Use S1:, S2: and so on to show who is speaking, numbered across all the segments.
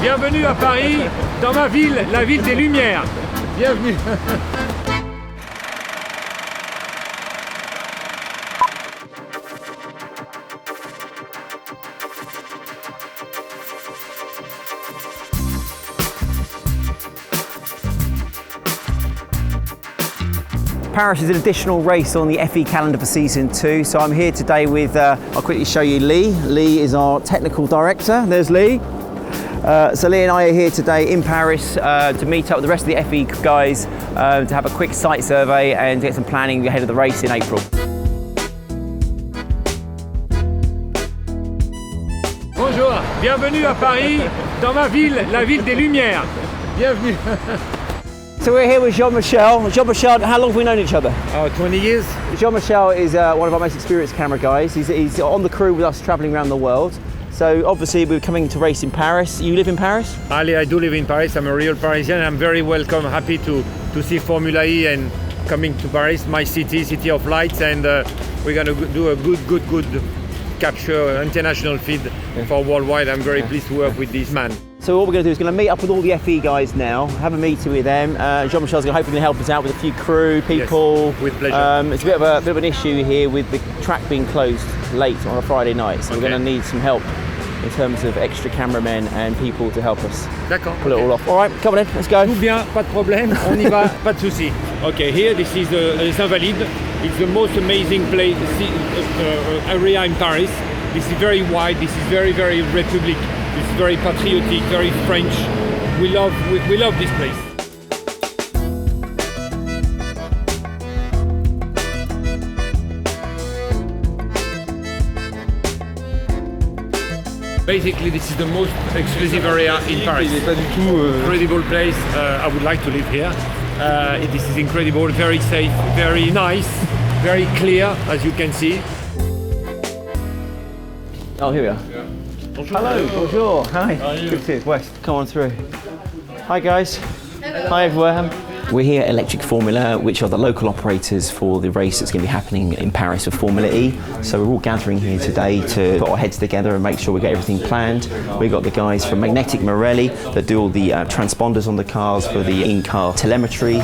S1: bienvenue à Paris, dans ma ville, la ville des Lumières. Bienvenue.
S2: Paris is an additional race on the FE calendar for season 2. So I'm here today with, I'll quickly show you Lee. Lee is our technical director. There's Lee. So Lee and I are here today in Paris to meet up with the rest of the FE guys to have a quick site survey and to get some planning ahead of the race in April.
S1: Bonjour, bienvenue à Paris, dans ma ville, la ville des Lumières. Bienvenue.
S2: So we're here with Jean-Michel. Jean-Michel, how long have we known each other?
S1: 20 years.
S2: Jean-Michel is one of our most experienced camera guys. He's on the crew with us travelling around the world. So obviously we're coming to race in Paris. You live in Paris?
S1: Ali, I do live in Paris. I'm a real Parisian. I'm very welcome, happy to see Formula E and coming to Paris, my city of lights, and we're going to do a good capture international feed for worldwide. I'm very pleased to work with this man.
S2: So what we're going to do is going to meet up with all the FE guys now, have a meeting with them. Jean-Michel's going to hopefully help us out with a few crew, people.
S1: Yes, with pleasure.
S2: It's a bit of an issue here with the track being closed late on a Friday night, so we're going to need some help in terms of extra cameramen and people to help us pull it all off. All right, come on in, let's go.
S1: Tout bien, pas de problème, on y va, pas de souci. Okay, here this is Les Invalides. It's the most amazing place, area in Paris. This is very wide, this is very Republic. It's very patriotic, very French. We love this place. Basically, this is the most exclusive area in Paris. Incredible place. I would like to live here. This is incredible, very safe, very nice, very clear, as you can see.
S2: Oh, here we are.
S1: Bonjour.
S2: Hello, bonjour. Hi.
S1: How are you?
S2: Good to see you. West, come on through. Hi guys. Hello. Hi everyone. We're here at Electric Formula, which are the local operators for the race that's going to be happening in Paris for Formula E. So we're all gathering here today to put our heads together and make sure we get everything planned. We've got the guys from Magnetic Morelli that do all the transponders on the cars for the in-car telemetry.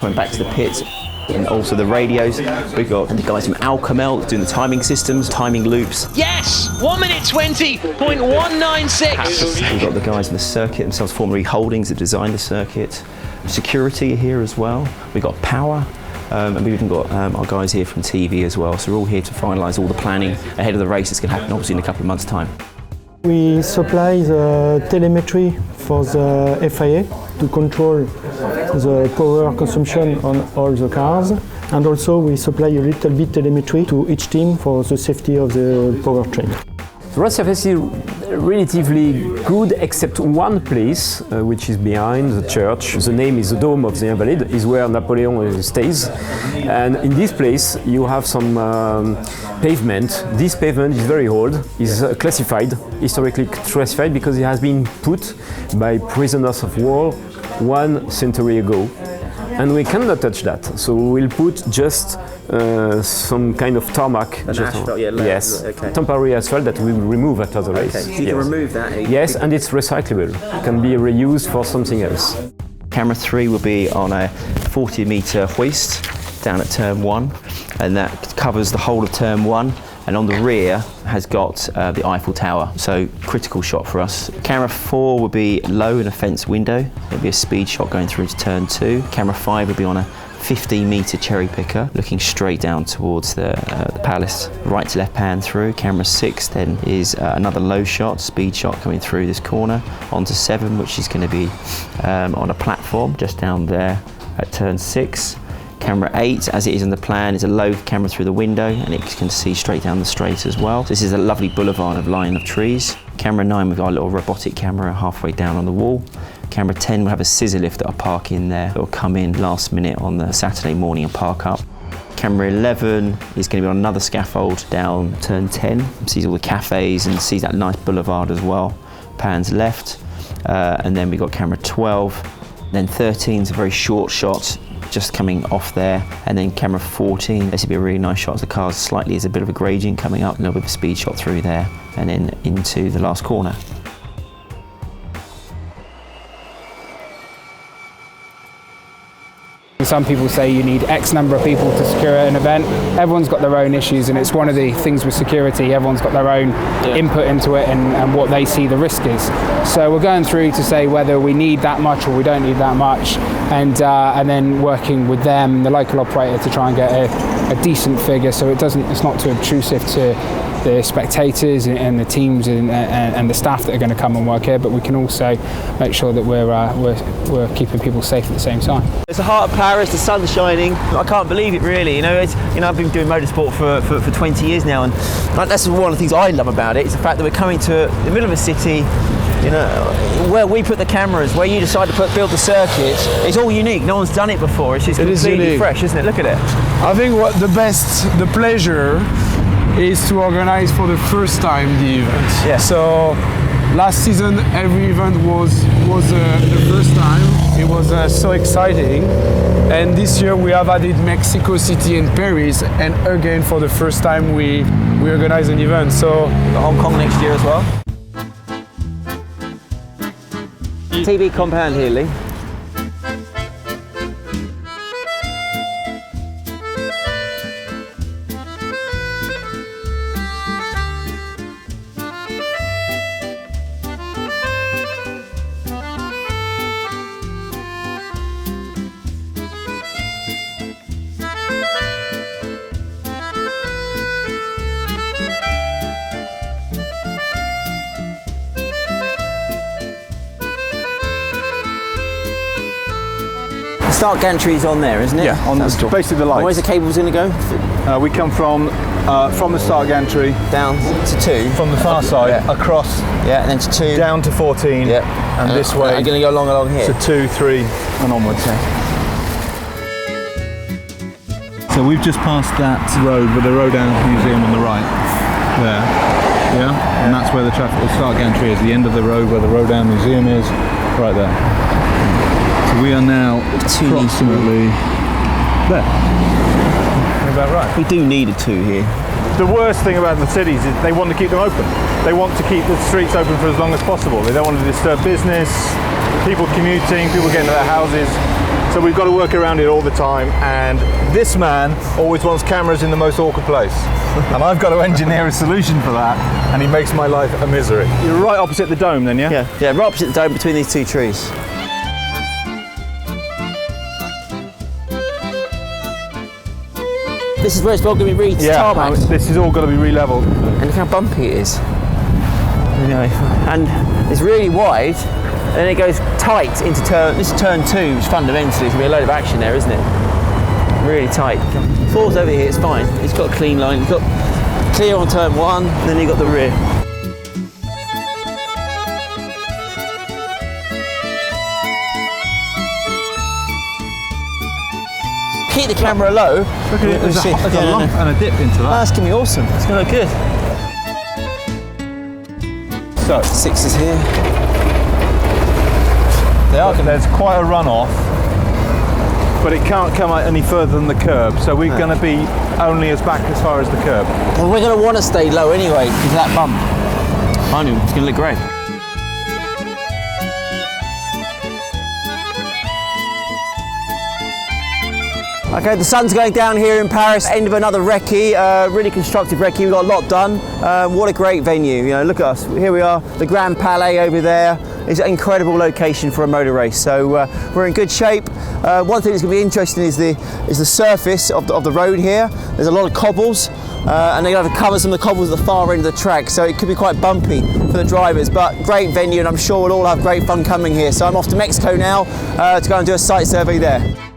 S2: Going back to the pits. And also the radios. We've got the guys from Alcamel doing the timing systems, timing loops.
S3: Yes! 1 minute 20.196.
S2: We've got the guys in the circuit themselves, Formula E Holdings, that design the circuit. Security are here as well. We've got power. And we've even got our guys here from TV as well. So we're all here to finalise all the planning ahead of the race that's going to happen obviously in a couple of months' time.
S4: We supply the telemetry for the FIA to control the power consumption on all the cars, and also we supply a little bit telemetry to each team for the safety of the powertrain.
S5: The road surface is relatively good, except one place, which is behind the church. The name is the Dome of the Invalides, is where Napoleon stays. And in this place, you have some pavement. This pavement is very old, is classified, historically classified, because it has been put by prisoners of war 1 century ago. And we cannot touch that, so we'll put just some kind of tarmac.
S2: Asphalt, yeah,
S5: yes,
S2: okay.
S5: Temporary asphalt that we will remove after the race.
S2: Okay, so you can remove that?
S5: Yes, and it's recyclable. It can be reused for something else.
S2: Camera 3 will be on a 40-metre hoist down at turn 1, and that covers the whole of turn 1. And on the rear has got the Eiffel Tower, so critical shot for us. Camera 4 will be low in a fence window. There'll be a speed shot going through to turn 2. Camera 5 will be on a 15-metre cherry picker, looking straight down towards the palace. Right to left pan through. Camera 6 then is another low shot, speed shot coming through this corner. Onto 7, which is going to be on a platform just down there at turn 6. Camera 8, as it is on the plan, is a low camera through the window, and it can see straight down the straight as well. This is a lovely boulevard of line of trees. Camera 9, we've got a little robotic camera halfway down on the wall. Camera 10 will have a scissor lift that'll park in there. It'll come in last minute on the Saturday morning and park up. Camera 11 is going to be on another scaffold down turn 10. Sees all the cafes and sees that nice boulevard as well. Pans left, and then we've got camera 12. Then 13 is a very short shot, just coming off there, and then camera 14, this would be a really nice shot as the car's slightly as a bit of a gradient coming up, a little bit of a speed shot through there, and then into the last corner.
S3: some people say you need X number of people to secure an event. Everyone's got their own issues, and it's one of the things with security. Everyone's got their own input into it and what they see the risk is. So we're going through to say whether we need that much or we don't need that much, and then working with them, the local operator, to try and get a decent figure so it's not too obtrusive to the spectators and the teams and the staff that are going to come and work here, but we can also make sure that we're keeping people safe at the same time.
S2: It's the heart of Paris, the sun's shining. I can't believe it, really. I've been doing motorsport for 20 years now, and that's one of the things I love about it. It's the fact that we're coming to the middle of a city, where we put the cameras, where you decide to build the circuit. It's all unique. No one's done it before. It's just completely fresh, isn't it? Look at it.
S6: I think the pleasure is to organize for the first time the event.
S2: Yeah.
S6: So last season every event was the first time. It was so exciting, and this year we have added Mexico City and Paris, and again for the first time we organize an event. So
S2: Hong Kong next year as well. TV compound here, Lee. Start gantry's on there, isn't it?
S7: Yeah, on basically the lights.
S2: Where's the cables going to go?
S7: We come from the start gantry
S2: down to 2.
S7: from the far side, across,
S2: and then to 2,
S7: down to 14, and this way.
S2: I'm going to go along here.
S7: To 2, 3, and onwards. So we've just passed that road with the Rodin Museum on the right, there, and that's where the start gantry is. The end of the road where the Rodin Museum is, right there. So we are now approximately there. Is that right?
S2: We do need a 2 here.
S7: The worst thing about the cities is they want to keep them open. They want to keep the streets open for as long as possible. They don't want to disturb business, people commuting, people getting to their houses. So we've got to work around it all the time, and this man always wants cameras in the most awkward place. And I've got to engineer a solution for that, and he makes my life a misery. You're right opposite the dome then, yeah?
S2: Yeah, right opposite the dome between these 2 trees. This is where it's all going to be tarmac.
S7: This is all going to be re-leveled.
S2: And look how bumpy it is. And it's really wide, and then it goes tight into this is turn 2, which fundamentally is going to be a load of action there, isn't it? Really tight. 4's over here, it's fine. It's got a clean line. It's got clear on turn 1, and then you've got the rear. Keep the camera low.
S7: Look at it, there's a lump and a dip into that.
S2: That's going to be awesome. It's going to look good.
S7: So
S2: 6 is here.
S7: There's quite a runoff, but it can't come out any further than the curb, so we're going to be only as back as far as the curb.
S2: Well, we're going to want to stay low anyway because of that bump. I know, it's going to look great. Okay, the sun's going down here in Paris, end of another recce, really constructive recce. We got a lot done. What a great venue, look at us. Here we are, the Grand Palais over there. It's an incredible location for a motor race, so we're in good shape. One thing that's going to be interesting is the surface of the road here. There's a lot of cobbles, and they're going to have to cover some of the cobbles at the far end of the track, so it could be quite bumpy for the drivers, but great venue, and I'm sure we'll all have great fun coming here. So I'm off to Mexico now to go and do a site survey there.